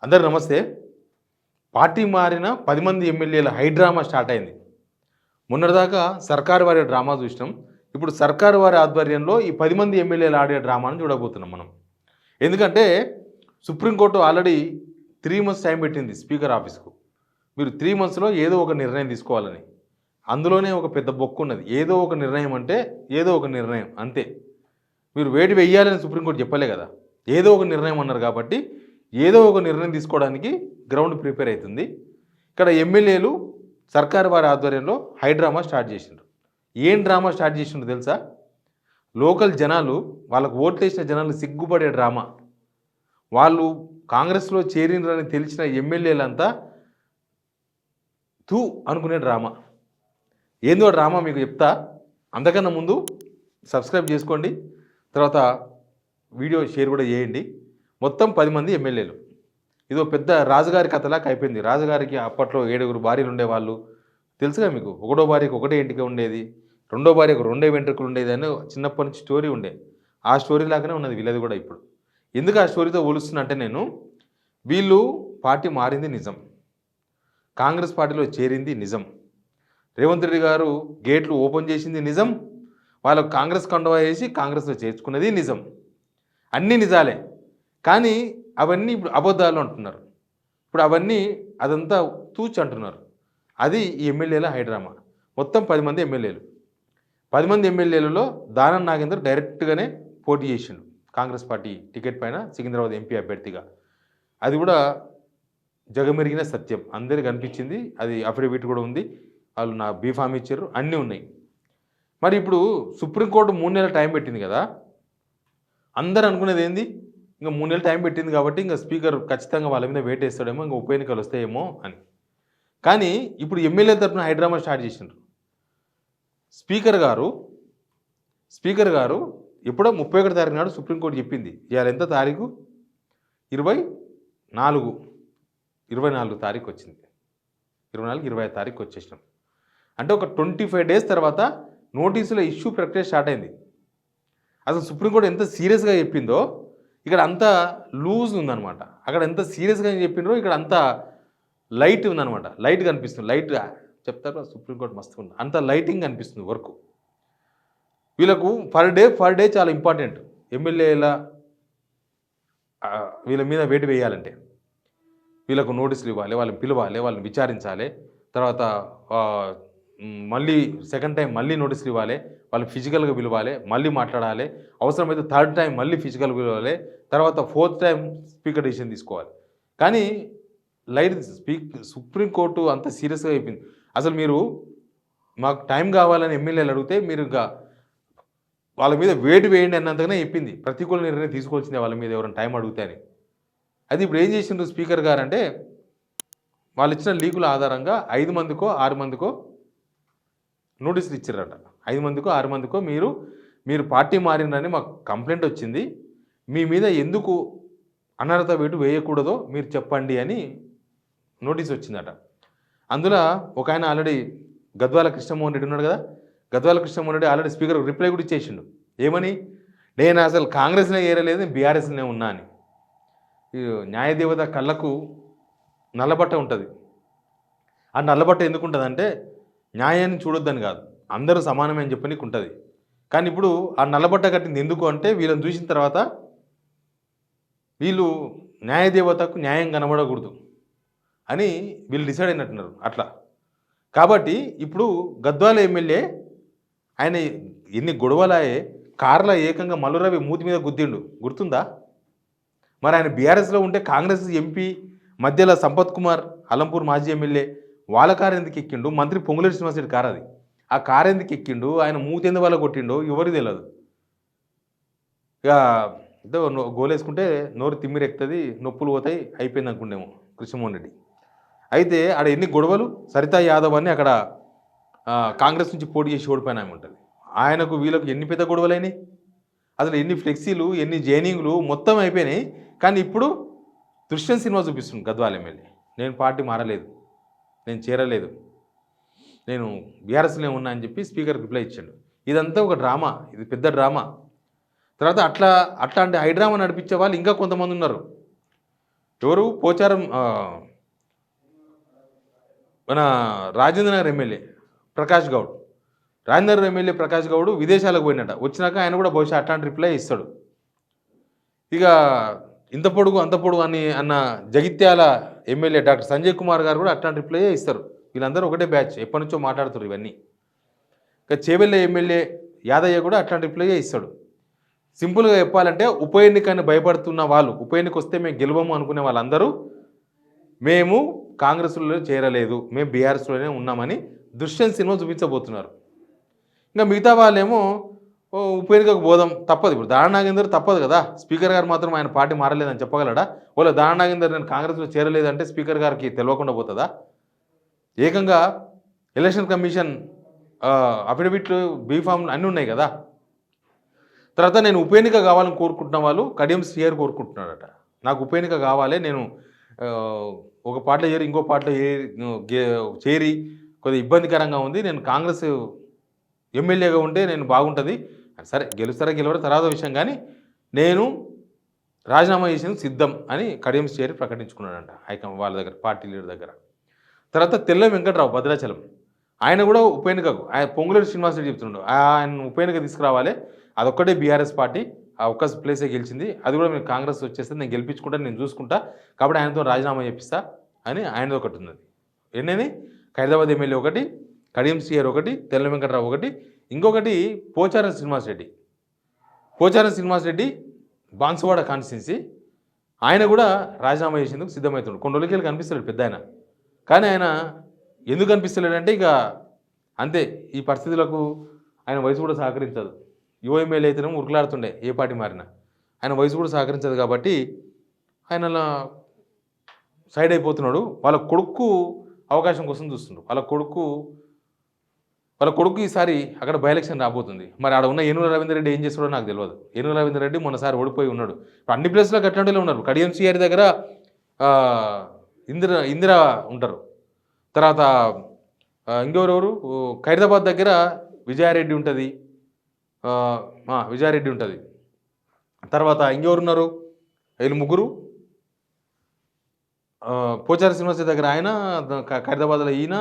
అందరు నమస్తే. పార్టీ మారిన 10 మంది ఎమ్మెల్యేల హైడ్రామా స్టార్ట్ అయింది. మొన్నటిదాకా సర్కారు వారి డ్రామా చూసినాం. ఇప్పుడు సర్కారు వారి ఆధ్వర్యంలో ఈ 10 మంది ఎమ్మెల్యేలు ఆడే డ్రామాను చూడబోతున్నాం మనం. ఎందుకంటే సుప్రీంకోర్టు ఆల్రెడీ 3 మంత్స్ టైం పెట్టింది స్పీకర్ ఆఫీస్‌కు. మీరు 3 మంత్స్‌లో ఏదో ఒక నిర్ణయం తీసుకోవాలని. అందులోనే ఒక పెద్ద బొక్కున్నది. ఏదో ఒక నిర్ణయం అంటే ఏదో ఒక నిర్ణయం అంతే. మీరు వేటు వెయ్యాలని సుప్రీంకోర్టు చెప్పలే కదా! ఏదో ఒక నిర్ణయం అన్నారు కాబట్టి ఏదో ఒక నిర్ణయం తీసుకోవడానికి గ్రౌండ్ ప్రిపేర్ అవుతుంది. ఇక్కడ ఎమ్మెల్యేలు సర్కారు వారి ఆధ్వర్యంలో హైడ్రామా స్టార్ట్ చేసిండ్రు. ఏం డ్రామా స్టార్ట్ చేసిండ్రు తెలుసా? లోకల్ జనాలు, వాళ్ళకు ఓట్లేసిన జనాలు సిగ్గుపడే డ్రామా. వాళ్ళు కాంగ్రెస్లో చేరిండ్రని తెలిసిన ఎమ్మెల్యేలంతా తూ అనుకునే డ్రామా. ఏందో డ్రామా మీకు చెప్తా. అంతకన్నా ముందు సబ్స్క్రైబ్ చేసుకోండి. తర్వాత వీడియో షేర్ కూడా చేయండి. మొత్తం 10 మంది ఎమ్మెల్యేలు. ఇదో పెద్ద రాజుగారి కథలాగా అయిపోయింది. రాజుగారికి అప్పట్లో 7 భార్యలు ఉండేవాళ్ళు. తెలుసుగా మీకు. ఒకటో భార్యకు ఒకటే ఎంటిక ఉండేది, రెండో భార్యకు రెండే వెంట్రుకలు ఉండేది అని చిన్నప్పటి నుంచి స్టోరీ ఉండే. ఆ స్టోరీ లాగానే ఉన్నది వీళ్ళది కూడా ఇప్పుడు. ఎందుకు ఆ స్టోరీతో పోలుస్తున్నా అంటే నేను, వీళ్ళు పార్టీ మారింది నిజం, కాంగ్రెస్ పార్టీలో చేరింది నిజం, రేవంత్ రెడ్డి గారు గేట్లు ఓపెన్ చేసింది నిజం, వాళ్ళకు కాంగ్రెస్ కండువా వేసి కాంగ్రెస్లో చేర్చుకున్నది నిజం. అన్నీ నిజాలే. కానీ అవన్నీ ఇప్పుడు అబద్ధాలు అంటున్నారు. ఇప్పుడు అవన్నీ అదంతా తూచి అంటున్నారు. అది ఈ ఎమ్మెల్యేల హైడ్రామా. మొత్తం 10 మంది ఎమ్మెల్యేలు. 10 మంది ఎమ్మెల్యేలలో దానం నాగేందర్ డైరెక్ట్గానే పోటీ చేసిండు కాంగ్రెస్ పార్టీ టికెట్ పైన సికింద్రాబాద్ ఎంపీ అభ్యర్థిగా. అది కూడా జగమెరిగిన సత్యం, అందరికీ కనిపించింది. అది అఫిడవిట్ కూడా ఉంది. వాళ్ళు నా బీఫామ్ ఇచ్చారు, అన్నీ ఉన్నాయి. మరి ఇప్పుడు సుప్రీంకోర్టు 3 నెలల టైం పెట్టింది కదా. అందరు అనుకునేది ఏంది, ఇంకా 3 నెలలు టైం పెట్టింది కాబట్టి ఇంకా స్పీకర్ ఖచ్చితంగా వాళ్ళ మీద వెయిట్ వేస్తాడేమో, ఇంకా ఉప ఎన్నికలు వస్తాయేమో అని. కానీ ఇప్పుడు ఎమ్మెల్యే తరఫున హైడ్రామా స్టార్ట్ చేసిండ్రు. స్పీకర్ గారు ఎప్పుడో 31 తారీఖు నాడు సుప్రీంకోర్టు చెప్పింది. ఇవాళ ఎంత తారీఖు? 24 తారీఖు వచ్చింది. 24, 25 తారీఖు వచ్చేసినాం. అంటే ఒక 25 డేస్ తర్వాత నోటీసుల ఇష్యూ ప్రక్రియ స్టార్ట్ అయింది. అసలు సుప్రీంకోర్టు ఎంత సీరియస్గా చెప్పిందో ఇక్కడ అంత లూజ్ ఉందన్నమాట. అక్కడ ఎంత సీరియస్గా చెప్పిండ్రో ఇక్కడ అంత లైట్ ఉందన్నమాట. లైట్ కనిపిస్తుంది. లైట్ చెప్తారు సుప్రీంకోర్టు మస్తు ఉంది, అంత లైటింగ్ కనిపిస్తుంది వర్క్. వీళ్ళకు పర్ డే చాలా ఇంపార్టెంట్. ఎమ్మెల్యేల వీళ్ళ మీద వేటు వేయాలంటే వీళ్ళకు నోటీసులు ఇవ్వాలి, వాళ్ళని పిలవాలి, వాళ్ళని విచారించాలి, తర్వాత మళ్ళీ సెకండ్ టైం మళ్ళీ నోటీసులు ఇవ్వాలి, వాళ్ళు ఫిజికల్గా పిలవాలి, మళ్ళీ మాట్లాడాలి, అవసరమైతే థర్డ్ టైం మళ్ళీ ఫిజికల్గా పిలవాలి, తర్వాత 4th టైం స్పీకర్ డిసిషన్ తీసుకోవాలి. కానీ సుప్రీంకోర్టు అంత సీరియస్గా అయిపోయింది. అసలు మీరు మాకు టైం కావాలని ఎమ్మెల్యేలు అడిగితే మీరు ఇంకా వాళ్ళ మీద వేటు వేయండి అన్నంతగానే చెప్పింది. ప్రతికూల నిర్ణయం తీసుకోవాల్సిందే వాళ్ళ మీద ఎవరైనా టైం అడిగితే అని. అది ఇప్పుడు ఏం చేసిండ్రు స్పీకర్ గారు అంటే, వాళ్ళు ఇచ్చిన లీకుల ఆధారంగా 5 మందికో 6 మందికో నోటీసులు ఇచ్చారట. 5 మందికో 6 మందికో మీరు పార్టీ మారిందని మాకు కంప్లైంట్ వచ్చింది, మీ మీద ఎందుకు అనర్హత వేటు వేయకూడదో మీరు చెప్పండి అని నోటీస్ వచ్చిందట. అందులో ఒక ఆయన ఆల్రెడీ గద్వాల కృష్ణమోహన్ రెడ్డి ఉన్నాడు కదా. Gadwal Krishnamohan Reddy already speaker reply కూడా ఇచ్చేసిండు. ఏమని? నేను అసలు కాంగ్రెస్లో ఏరలేదు, బీఆర్ఎస్లోనే ఉన్నా అని. న్యాయదేవత కళ్ళకు నల్లబట్ట ఉంటుంది. ఆ నల్లబట్ట ఎందుకు ఉంటుంది అంటే న్యాయాన్ని చూడొద్దని కాదు, అందరూ సమానమే అని చెప్పనీకి ఉంటుంది. కానీ ఇప్పుడు ఆ నల్లబట్ట కట్టింది ఎందుకు అంటే వీళ్ళని చూసిన తర్వాత వీళ్ళు న్యాయదేవతకు న్యాయం కనబడకూడదు అని వీళ్ళు డిసైడ్ అయినట్టున్నారు అట్లా. కాబట్టి ఇప్పుడు గద్వాల ఎమ్మెల్యే ఆయన ఎన్ని గొడవలాయే, కార్లో ఏకంగా మల్లురవి మూతి మీద గుద్దిండు, గుర్తుందా? మరి ఆయన బీఆర్ఎస్లో ఉంటే కాంగ్రెస్ ఎంపీ మధ్యలో సంపత్ కుమార్ అలంపూర్ మాజీ ఎమ్మెల్యే వాళ్ళ కారు ఎందుకు ఎక్కిండు? మంత్రి పొంగులేటి శ్రీనివాసరెడ్డి కారు అది. ఆ కారు ఎందుకు ఎక్కిండు? ఆయన మూతి ఎందుకు వాళ్ళ కొట్టిండో ఎవరికి తెలియదు. ఇక ఏదో గోలేసుకుంటే నోరు తిమ్మిరెక్కుతుంది, నొప్పులు పోతాయి, అయిపోయింది అనుకుండేమో కృష్ణమోహన్ రెడ్డి. అయితే ఆడ ఎన్ని గొడవలు. సరితా యాదవ్ అని అక్కడ కాంగ్రెస్ నుంచి పోటీ చేసి ఓడిపోయిన ఆమె ఉంటుంది. ఆయనకు వీళ్ళకు ఎన్ని పెద్ద గొడవలైనాయి. అసలు ఎన్ని ఫ్లెక్సీలు, ఎన్ని జైనింగ్లు మొత్తం అయిపోయినాయి. కానీ ఇప్పుడు దృశ్యం సినిమా చూపిస్తుంది గద్వాల ఎమ్మెల్యే. నేను పార్టీ మారలేదు, నేను చేరలేదు, నేను బీఆర్ఎస్లోనే ఉన్నా అని చెప్పి స్పీకర్ రిప్లై ఇచ్చాడు. ఇదంతా ఒక డ్రామా, ఇది పెద్ద డ్రామా. తర్వాత అట్లాంటి హైడ్రామా నడిపించే వాళ్ళు ఇంకా కొంతమంది ఉన్నారు. ఎవరు పోచారం మన రాజేంద్రనగర్ ఎమ్మెల్యే ప్రకాష్ గౌడ్. రాజేంద్రనగర్ ఎమ్మెల్యే ప్రకాష్ గౌడ్ విదేశాలకు పోయినట. వచ్చినాక ఆయన కూడా బహుశా అట్లాంటి రిప్లై ఇస్తాడు. ఇక ఇంత పొడుగు అంత పొడుగు అన్న జగిత్యాల ఎమ్మెల్యే డాక్టర్ సంజయ్ కుమార్ గారు కూడా అట్లాంటి రిప్లై ఇస్తారు. వీళ్ళందరూ ఒకటే బ్యాచ్, ఎప్పటి నుంచో మాట్లాడుతారు ఇవన్నీ. ఇక చేవెళ్ళ ఎమ్మెల్యే యాదయ్య కూడా అట్లాంటి రిప్లై ఇస్తాడు. సింపుల్గా చెప్పాలంటే ఉప ఎన్నికని భయపడుతున్న వాళ్ళు, ఉప ఎన్నిక వస్తే మేము గెలవము అనుకునే వాళ్ళందరూ మేము కాంగ్రెస్లో చేరలేదు, మేము బీఆర్ఎస్లోనే ఉన్నామని దుష్యంత్ సినిమా చూపించబోతున్నారు. ఇంకా మిగతా వాళ్ళేమో ఉప ఎన్నికకు పోదాం తప్పదు. ఇప్పుడు దాన నాగేందర్ తప్పదు కదా, స్పీకర్ గారు మాత్రం ఆయన పార్టీ మారలేదని చెప్పగలడా? వాళ్ళ దాన నాగేందర్ నేను కాంగ్రెస్లో చేరలేదంటే స్పీకర్ గారికి తెలియకుండా పోతుందా? ఏకంగా ఎలక్షన్ కమిషన్ అఫిడవిట్లు బీఫామ్ అన్నీ ఉన్నాయి కదా. తర్వాత నేను ఉప ఎన్నిక కావాలని కోరుకుంటున్న వాళ్ళు కడియం శ్రీయర్ కోరుకుంటున్నాడట. నాకు ఉప ఎన్నిక కావాలి, నేను ఒక పార్టీలో చేరి ఇంకో పార్టీలో చేరి కొద్దిగా ఇబ్బందికరంగా ఉంది, నేను కాంగ్రెస్ ఎమ్మెల్యేగా ఉంటే నేను బాగుంటుంది, సరే గెలుస్తారా గెలవరా తర్వాత విషయం, కానీ నేను రాజీనామా చేసేందుకు సిద్ధం అని కడియం శ్రీయర్ ప్రకటించుకున్నాడంట వాళ్ళ దగ్గర, పార్టీ లీడర్ దగ్గర. తర్వాత తెల్ల వెంకట్రావు భద్రాచలం, ఆయన కూడా ఉప ఎన్నికకు ఆయన పొంగులేటి శ్రీనివాసరెడ్డి చెప్తున్నాడు, ఆయన ఉప ఎన్నిక తీసుకురావాలి, అదొక్కటే బీఆర్ఎస్ పార్టీ ఆ ఒక్క ప్లేసే గెలిచింది, అది కూడా మీరు కాంగ్రెస్ వచ్చేస్తే నేను గెలిపించుకుంటా, నేను చూసుకుంటా, కాబట్టి ఆయనతో రాజీనామా చేపిస్తా అని ఆయనది ఒకటి ఉన్నది. ఎన్నని ఖైరదాబాద్ ఎమ్మెల్యే ఒకటి, కడియం శ్రీయర్ ఒకటి, తెల్ల వెంకట్రావు ఒకటి, ఇంకొకటి పోచారం శ్రీనివాసరెడ్డి. పోచారం శ్రీనివాసరెడ్డి బాన్సువాడ కాన్స్టిట్యున్సీ, ఆయన కూడా రాజీనామా చేసేందుకు సిద్ధమవుతున్నాడు. కొన్ని రోజులకి కనిపిస్తలేడు పెద్ద ఆయన, కానీ ఆయన ఎందుకు కనిపిస్తలేడంటే ఇక అంతే, ఈ పరిస్థితులకు ఆయన వయసు కూడా సహకరించదు. యువ ఎమ్మెల్యే అయితేనేమో ఉరుకులాడుతుండే ఏ పార్టీ మారినా, ఆయన వయసు కూడా సహకరించదు కాబట్టి ఆయన సైడ్ అయిపోతున్నాడు. వాళ్ళ కొడుకు అవకాశం కోసం చూస్తుండ్రు. వాళ్ళ కొడుకు ఈసారి అక్కడ బై ఎలక్షన్ రాబోతుంది. మరి ఆడ ఉన్న ఏనుగుల రవీందర్ రెడ్డి ఏం చేస్తాడో నాకు తెలియదు. ఏనుగుల రవీందర్ రెడ్డి మొన్నసారి ఓడిపోయి ఉన్నాడు. అన్ని ప్లేస్లో అట్లాంటిలో ఉన్నారు. కడియం శ్రీయర్ దగ్గర ఇందిరా ఉంటారు. తర్వాత ఇంకెవరెవరు, ఖైరదాబాద్ దగ్గర విజయారెడ్డి ఉంటుంది, విజయారెడ్డి ఉంటుంది. తర్వాత ఇంకెవరున్నారు, వీళ్ళు ముగ్గురు. పోచారం శ్రీనివాసరెడ్డి దగ్గర ఆయన, ఖైరదాబాద్లో ఈయన,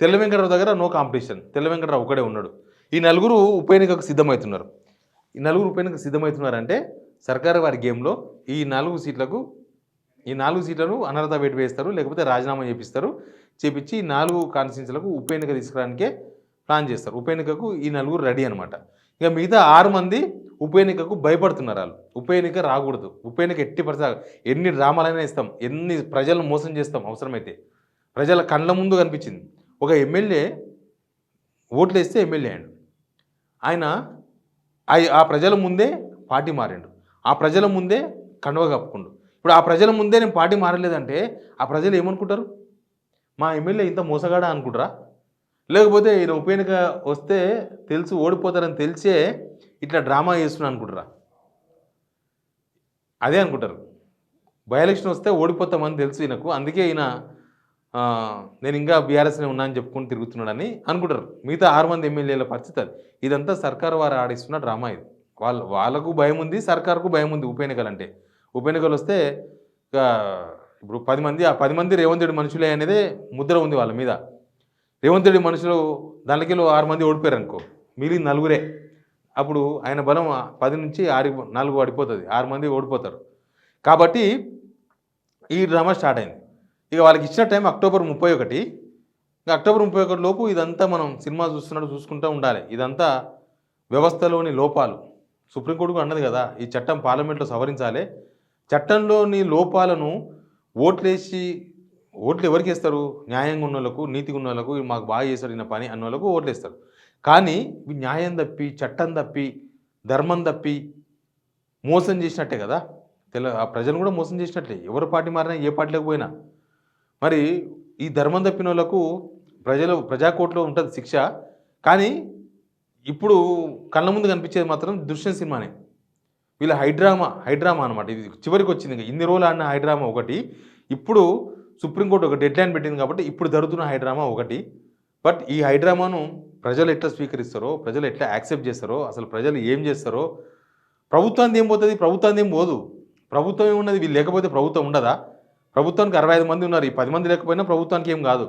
తెల్ల వెంకటరావు దగ్గర నో కాంపిటీషన్, తెల్ల వెంకటరావు ఒకడే ఉన్నాడు. ఈ నలుగురు ఉప ఎన్నికకు సిద్ధమవుతున్నారు. ఈ నలుగురు ఉప ఎన్నికకు సిద్ధమవుతున్నారంటే సర్కారు వారి గేమ్లో ఈ 4 సీట్లను అనర్హత వేటు వేస్తారు, లేకపోతే రాజీనామా చేపించి ఈ 4 కాన్స్టిట్యున్సీలకు ఉప ఎన్నిక తీసుకురానికే ప్లాన్ చేస్తారు. ఉప ఎన్నికకు ఈ నలుగురు రెడీ అనమాట. ఇక మిగతా 6 మంది ఉప ఎన్నికకు భయపడుతున్నారు. వాళ్ళు ఉప ఎన్నిక రాకూడదు, ఉప ఎన్నిక ఎట్టి పరిస్థితి, ఎన్ని డ్రామాలైనా ఇస్తాం, ఎన్ని ప్రజలను మోసం చేస్తాం, అవసరమైతే ప్రజల కళ్ళ ముందు కనిపించింది. ఒక ఎమ్మెల్యే ఓట్లు వేస్తే ఎమ్మెల్యే అయ్యాడు, ఆయన ఆ ప్రజల ముందే పార్టీ మారిండు, ఆ ప్రజల ముందే కండువ కప్పుకుండు. ఇప్పుడు ఆ ప్రజల ముందే నేను పార్టీ మారలేదంటే ఆ ప్రజలు ఏమనుకుంటారు? మా ఎమ్మెల్యే ఇంత మోసగాడా అనుకుంటారా? లేకపోతే ఈయన ఉప ఎన్నిక వస్తే తెలుసు ఓడిపోతారని తెలిసే ఇట్లా డ్రామా చేస్తున్నా అనుకుంటారా? అదే అనుకుంటారు. బై ఎలక్షన్ వస్తే ఓడిపోతామని తెలుసు ఈయనకు, అందుకే ఈయన నేను ఇంకా బీఆర్ఎస్నే ఉన్నా అని చెప్పుకొని తిరుగుతున్నాడని అనుకుంటారు. మిగతా 6 మంది ఎమ్మెల్యేల పరిస్థితి అది. ఇదంతా సర్కారు వారు ఆడిస్తున్న డ్రామా ఇది. వాళ్ళకు భయం ఉంది, సర్కారుకు భయం ఉంది. ఉప ఎన్నికలు వస్తే ఇప్పుడు 10 మంది, ఆ 10 మంది రేవంత్ రెడ్డి మనుషులే అనేదే ముద్ర ఉంది వాళ్ళ మీద. రేవంత్ రెడ్డి మనుషులు దానికి 6 మంది ఓడిపోయారు అనుకో, మిగిలిన 4 అప్పుడు ఆయన బలం 10 నుంచి 4 పడిపోతుంది, 6 మంది ఓడిపోతారు. కాబట్టి ఈ డ్రామా స్టార్ట్ అయింది. ఇక వాళ్ళకి ఇచ్చిన టైం అక్టోబర్ 31. ఇంకా అక్టోబర్ 31 లోపు ఇదంతా మనం సినిమా చూసుకుంటూ ఉండాలి. ఇదంతా వ్యవస్థలోని లోపాలు. సుప్రీంకోర్టుకు అన్నది కదా, ఈ చట్టం పార్లమెంట్లో సవరించాలి. చట్టంలోని లోపాలను ఓట్లు ఎవరికి వేస్తారు? న్యాయంగా ఉన్న వాళ్ళకు, నీతిగా ఉన్న వాళ్ళకు, మాకు బాగా చేశారు ఈయన పని అన్న వాళ్ళకు ఓట్లు వేస్తారు. కానీ న్యాయం తప్పి, చట్టం తప్పి, ధర్మం తప్పి మోసం చేసినట్టే కదా. ఆ ప్రజలను కూడా మోసం చేసినట్లే, ఎవరు పార్టీ మారినా, ఏ పార్టీలోకి పోయినా. మరి ఈ ధర్మం తప్పిన వాళ్ళకు ప్రజాకోర్టులో ఉంటుంది శిక్ష. కానీ ఇప్పుడు కళ్ళ ముందు కనిపించేది మాత్రం దుష్యంత్ సినిమానే. వీళ్ళ హైడ్రామా అనమాట. ఇది చివరికి వచ్చింది. ఇన్ని రోజులు ఆడిన హైడ్రామా ఒకటి, ఇప్పుడు సుప్రీంకోర్టు ఒక డెడ్ లైన్ పెట్టింది కాబట్టి ఇప్పుడు జరుగుతున్న హైడ్రామా ఒకటి. బట్ ఈ హైడ్రామాను ప్రజలు ఎట్లా స్వీకరిస్తారో, ప్రజలు ఎట్లా యాక్సెప్ట్ చేస్తారో, అసలు ప్రజలు ఏం చేస్తారో, ప్రభుత్వానికి ఏం పోతుంది, ప్రభుత్వానికి ఏం పోదు. ప్రభుత్వం ఏమున్నది, వీళ్ళు లేకపోతే ప్రభుత్వం ఉండదా? ప్రభుత్వానికి 65 మంది ఉన్నారు. ఈ 10 మంది లేకపోయినా ప్రభుత్వానికి ఏం కాదు.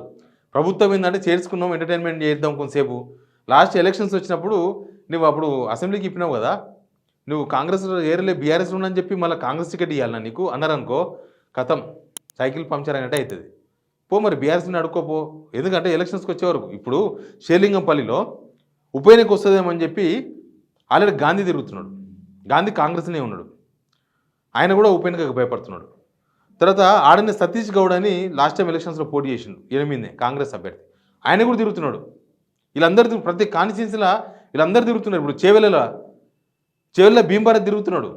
ప్రభుత్వం ఏంటంటే చేర్చుకున్నాం, ఎంటర్టైన్మెంట్ చేద్దాం కొంతసేపు. లాస్ట్ ఎలక్షన్స్ వచ్చినప్పుడు నువ్వు అప్పుడు అసెంబ్లీకి ఇప్పినావు కదా, నువ్వు కాంగ్రెస్లో ఏరలే బీఆర్ఎస్లో అని చెప్పి మళ్ళీ కాంగ్రెస్ టికెట్ ఇవ్వాలన్నా నీకు అన్నారనుకో, కథం సైకిల్ పంక్చర్ అయినట్టే అవుతుంది. పో మరి బీఆర్ఎస్ని అడుక్కోపో. ఎందుకంటే ఎలక్షన్స్కి వచ్చే వరకు ఇప్పుడు షేర్లింగంపల్లిలో ఉప ఎన్నిక వస్తుందేమని చెప్పి ఆల్రెడీ గాంధీ తిరుగుతున్నాడు. గాంధీ కాంగ్రెస్నే ఉన్నాడు, ఆయన కూడా ఉప ఎన్నికకు భయపడుతున్నాడు. తర్వాత ఆడని సతీష్ గౌడ్ అని లాస్ట్ టైం ఎలక్షన్స్లో పోటీ చేసిండు 8 కాంగ్రెస్ అభ్యర్థి, ఆయన కూడా తిరుగుతున్నాడు. వీళ్ళందరూ ప్రతి కాన్స్టిట్యున్సీలో వీళ్ళందరూ తిరుగుతున్నారు. ఇప్పుడు చేవెళ్ళ భీమభరత్ తిరుగుతున్నాడు.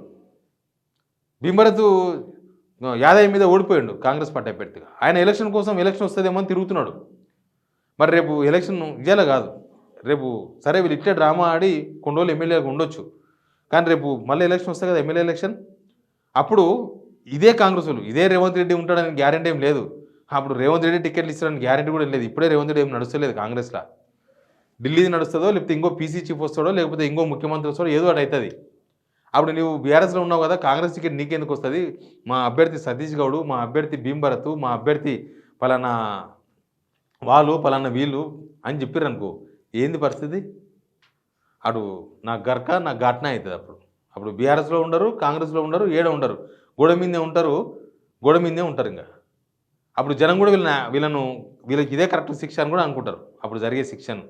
భీమభరత్ యాదయ్య మీద ఓడిపోయాడు కాంగ్రెస్ పార్టీ అభ్యర్థిగా. ఆయన ఎలక్షన్ కోసం ఎలక్షన్ వస్తుందేమో అని తిరుగుతున్నాడు. మరి రేపు ఎలక్షన్ ఇయ్యాల కాదు, రేపు సరే వీళ్ళు ఇట్టే డ్రామా ఆడి కొన్ని రోజులు ఎమ్మెల్యేగా ఉండొచ్చు, కానీ రేపు మళ్ళీ ఎలక్షన్ వస్తాయి కదా, ఎమ్మెల్యే ఎలక్షన్. అప్పుడు ఇదే కాంగ్రెస్ వాళ్ళు, ఇదే రేవంత్ రెడ్డి ఉంటాడని గ్యారెంటీ ఏం లేదు. అప్పుడు రేవంత్ రెడ్డి టికెట్లు ఇస్తాడని గ్యారెంటీ కూడా లేదు. ఇప్పుడే రేవంత్ రెడ్డి ఏం నడుస్తలేదు కాంగ్రెస్లో. ఢిల్లీది నడుస్తుందో, లేకపోతే ఇంకో పీసీ చీఫ్ వస్తాడో, లేకపోతే ఇంకో ముఖ్యమంత్రి వస్తాడో, ఏదో ఒకటి అవుతుంది. అప్పుడు నువ్వు బీఆర్ఎస్లో ఉన్నావు కదా, కాంగ్రెస్ టికెట్ నీకెందుకు వస్తుంది? మా అభ్యర్థి సతీష్ గౌడ్, మా అభ్యర్థి భీమభరత్, మా అభ్యర్థి పలానా వాళ్ళు, పలానా వీళ్ళు అని చెప్పారనుకో, ఏంది పరిస్థితి? అటు నా గర్క నా ఘాట్నా అవుతుంది. అప్పుడు బీఆర్ఎస్లో ఉండరు, కాంగ్రెస్లో ఉండరు, ఉండరు, గోడ మీదే ఉంటారు, గోడ మీదే ఉంటారు. ఇంకా అప్పుడు జనం కూడా వీళ్ళకి ఇదే కరెక్ట్ శిక్ష అని కూడా అనుకుంటారు. అప్పుడు జరిగే శిక్షను.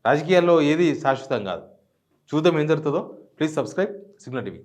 రాజకీయాల్లో ఏది శాశ్వతం కాదు. చూద్దాం ఏం జరుగుతుందో. Please subscribe signal TV.